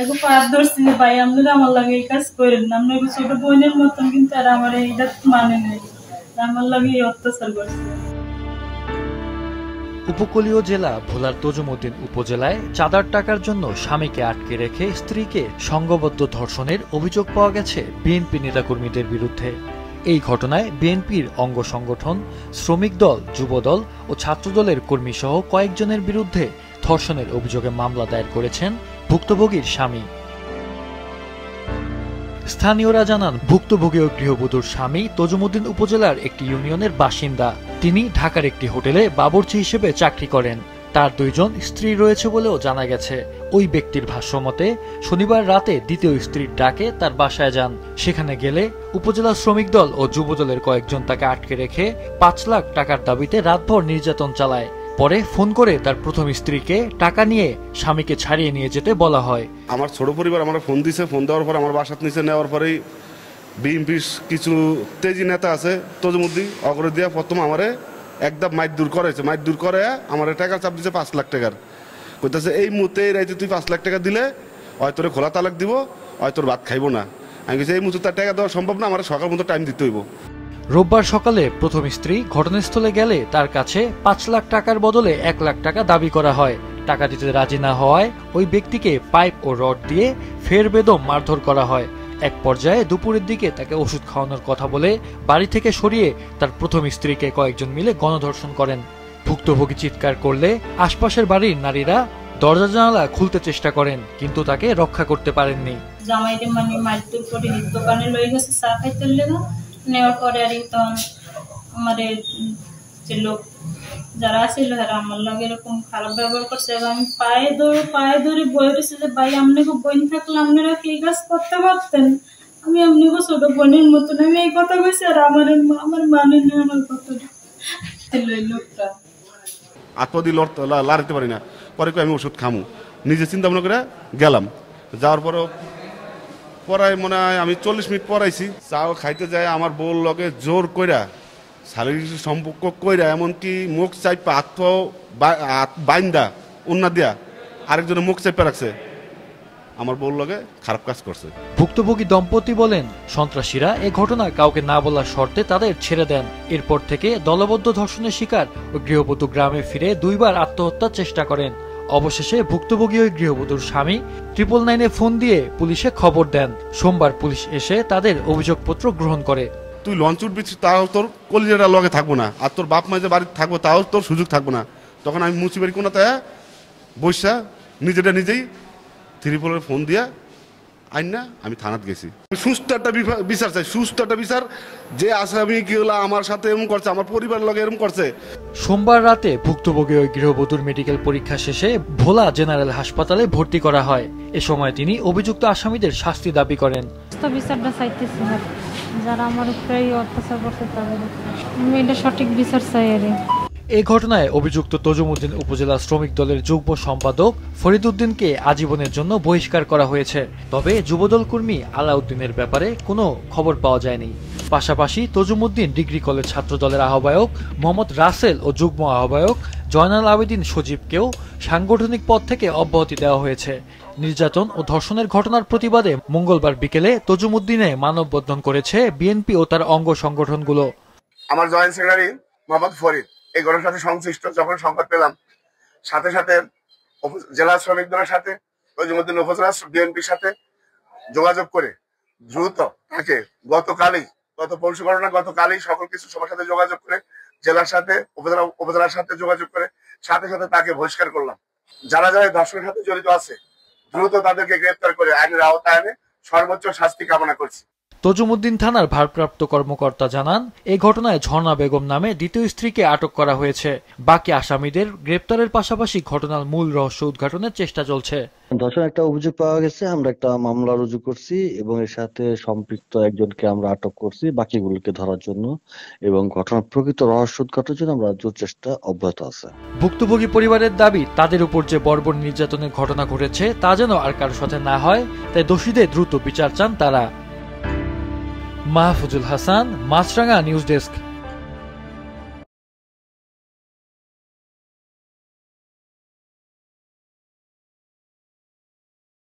এখন পার ধরছি যে ভাই আপনারা আমার লাগে এই কাজ করেন না, আপনার ছোট বোনের মতন, কিন্তু আর আমার এইটা মানে নেই, আমার লাগে এই অত্যাচার করছে। উপকূলীয় জেলা ভোলার তজুমুদ্দিন উপজেলায় চাঁদার টাকার জন্য স্বামীকে আটকে রেখে স্ত্রীকে সংঘবদ্ধ ধর্ষণের অভিযোগ পাওয়া গেছে বিএনপি নেতাকর্মীদের বিরুদ্ধে। এই ঘটনায় বিএনপির অঙ্গ সংগঠন, শ্রমিক দল, যুবদল ও ছাত্রদলের কর্মীসহ কয়েকজনের বিরুদ্ধে ধর্ষণের অভিযোগে মামলা দায়ের করেছেন ভুক্তভোগীর স্বামী। স্থানীয়রা জানান, ভুক্তভোগী ও গৃহবধূর স্বামী তজুমুদ্দিন উপজেলার একটি ইউনিয়নের বাসিন্দা। তিনি ঢাকার একটি হোটেলে বাবুর্চি হিসেবে চাকরি করেন। তার 2 জন স্ত্রী রয়েছে বলেও জানা গেছে। ওই ব্যক্তির ভাষ্যমতে শনিবার রাতে দ্বিতীয় স্ত্রীর ডাকে তার বাসায় যান। সেখানে গেলে উপজেলা শ্রমিক দল ও যুবদলের কয়েকজন তাকে আটকে রেখে 5 লাখ টাকার দাবিতে রাতভর নির্যাতন চালায়। পরে ফোন করে তার প্রথম স্ত্রীকে টাকা নিয়ে স্বামীকে ছাড়িয়ে নিয়ে যেতে বলা হয়। আমার ছোট পরিবার আমার ফোন দিছে, ফোন দেওয়ার পর আমার বাসার নিচে নেওয়ার পরেই বিএনপির কিছু তেজি নেতা আছে তজুমুদ্দিন অগ্রে দিয়া প্রথম আমারে একদম মাইর দূর করেছে। মাইর দূর করে আমার টাকার চাপ দিচ্ছে 5 লাখ টাকার। কইতেছে এই মুহূর্তে এই রাইতে তুই 5 লাখ টাকা দিলে হয় তোরে খোলা তালাক দিব, হয় তোর ভাত খাইবো না। আমি বলছি এই মুহূর্তে তার টাকা দেওয়া সম্ভব না, আমার সকাল মতো টাইম দিতে হইব। রোববার সকালে প্রথম স্ত্রী ঘটনাস্থলে গেলে তার কাছে 5 লাখ টাকার বদলে 1 লাখ টাকা দাবি করা হয়। টাকা দিতে রাজি না হওয়ায় ওই ব্যক্তিকে পাইপ ও রড দিয়ে ফের বেদম মারধর করা হয়। এক পর্যায়ে দুপুরের দিকে তাকে ওষুধ খাওয়ানোর কথা বলে বাড়ি থেকে সরিয়ে তার প্রথম স্ত্রীকে কয়েকজন মিলে গণধর্ষণ করেন। ভুক্তভোগী চিৎকার করলে আশপাশের বাড়ির নারীরা দরজা জানালা খুলতে চেষ্টা করেন, কিন্তু তাকে রক্ষা করতে পারেননি। জামাইরে মানে মারধর করে দোকানে লয়ে গেছে চা খাইতে নেওয়ার পরে আর তখন আমার যে লোক যারা ছিল তারা আমার লাগে এরকম খারাপ ব্যবহার করছে। এবং আমি পায়ে ধরে বয়ে রয়েছে যে ভাই আপনাকে বোন থাকলে আপনারা কি কাজ করতে পারতেন, আমি আপনাকে ছোট বোনের মতন, আমি এই কথা কইছি। আর আমার মানে নেই আমার কথাটা। লোকটা আত্মদি লড়তে পারি না, পরে আমি ওষুধ খামু নিজে চিন্তা ভাবনা করে গেলাম। যাওয়ার পরও পড়াই মনে হয় আমি 40 মিনিট পড়াইছি। চাও খাইতে যায় আমার বউর লগে জোর কইরা শারীরিক সম্পর্ক কইরা, এমনকি মুখ চাইপা বাইন্দা উন্না দিয়া আরেকজনের মুখ চাইপা রাখছে। আমার বউর লগে খারাপ কাজ করছে। ভুক্তভোগী দম্পতি বলেন, সন্ত্রাসীরা এ ঘটনা কাউকে না বলার শর্তে তাদের ছেড়ে দেন। এরপর থেকে দলবদ্ধ ধর্ষণের শিকার ও গৃহবধূ গ্রামে ফিরে 2 বার আত্মহত্যার চেষ্টা করেন। অবশেষে ভুক্তভোগী ওই গৃহবধূর স্বামী 999-এ ফোন দিয়ে পুলিশে খবর দেন। সোমবার পুলিশ এসে তাদের অভিযোগপত্র গ্রহণ করে। তুই লঞ্চ উঠবি তাও তোর কলিজাটা লগে থাকবো না, আর তোর বাপ মা যে বাড়িতে থাকবো তাও তোর সুযোগ থাকবো না। তখন আমি মুচিবাড়ি কোনাতে বৈশা নিজেটা নিজেই ত্রিপলের ফোন দিয়া আইন না আমি থানাত গেছি। সুস্থ একটা বিচার চাই, সুস্থ একটা বিচার। যে আসামি কি হলো আমার সাথে এরকম করছে, আমার পরিবার লগে এরকম করছে। সোমবার রাতে ভুক্তভোগী ওই গৃহবধূর মেডিকেল পরীক্ষা শেষে ভোলা জেনারেল হাসপাতালে ভর্তি করা হয়। এ সময় তিনি অভিযুক্ত আসামিদের শাস্তি দাবি করেন। বিচারটা চাইতেছি যারা আমার উপরে অত্যাচার করছে তাদের এটা সঠিক বিচার চাই। এই ঘটনায় অভিযুক্ত তজুমুদ্দিন উপজেলা শ্রমিক দলের যুগ্ম সম্পাদক ফরিদ উদ্দিনকে আজীবনের জন্য বহিষ্কার করা হয়েছে। তবে যুবদল কর্মী আলাউদ্দিনের ব্যাপারে কোনো খবর পাওয়া যায়নি। পাশাপাশি তজুমুদ্দিন ডিগ্রি কলেজ ছাত্র দলের আহ্বায়ক মোহাম্মদ রাসেল ও যুগ্ম আহ্বায়ক জয়নাল আবেদিন সজীবকেও সাংগঠনিক পদ থেকে অব্যাহতি দেওয়া হয়েছে। নির্যাতন ও ধর্ষণের ঘটনার প্রতিবাদে মঙ্গলবার বিকেলে তজুমুদ্দিনে মানববন্ধন করেছে বিএনপি ও তার অঙ্গ সংগঠনগুলো। আমার জয়েন্ট সেক্রেটারি মোহাম্মদ ফরিদ এই ঘটনার সাথে সংশ্লিষ্ট যখন সংবাদ পেলাম, সাথে সাথে জেলা শ্রমিক দলের সাথে তজুমুদ্দিন উপজেলা বিএনপির সাথে যোগাযোগ করে দ্রুত তাকে গতকালই সকল কিছু সবার সাথে যোগাযোগ করে জেলার সাথে উপজেলার সাথে যোগাযোগ করে সাথে সাথে তাকে বহিষ্কার করলাম। যারা যারা ধর্ষণের সাথে জড়িত আছে দ্রুত তাদেরকে গ্রেফতার করে আইনের আওতায় এনে সর্বোচ্চ শাস্তি কামনা করছি। তজুমুদ্দিন থানার ভারপ্রাপ্ত কর্মকর্তা জানান, এই ঘটনায় ঝর্ণা বেগম নামে দ্বিতীয় স্ত্রীকে আটক করা হয়েছে। বাকি আসামিদের গ্রেপ্তারের পাশাপাশি ঘটনার মূল রহস্য উদ্ঘাটনের চেষ্টা চলছে। ধর্ষণ একটা অভিযোগ পাওয়া গেছে, আমরা একটা মামলা রুজু করছি এবং এর সাথে সম্পৃক্ত একজনকে আমরা আটক করছি বাকিগুলোকে ধরার জন্য, এবং ঘটনার প্রকৃত রহস্য উদ্ঘাটনের জন্য আমরা চেষ্টা অব্যাহত আছে। ভুক্তভোগী পরিবারের দাবি, তাদের উপর যে বর্বর নির্যাতনের ঘটনা ঘটেছে তা যেন আর কারোর সাথে না হয়, তাই দোষীদের দ্রুত বিচার চান তারা। মাহফুজুল হাসান, মাছরাঙা নিউজ ডেস্ক।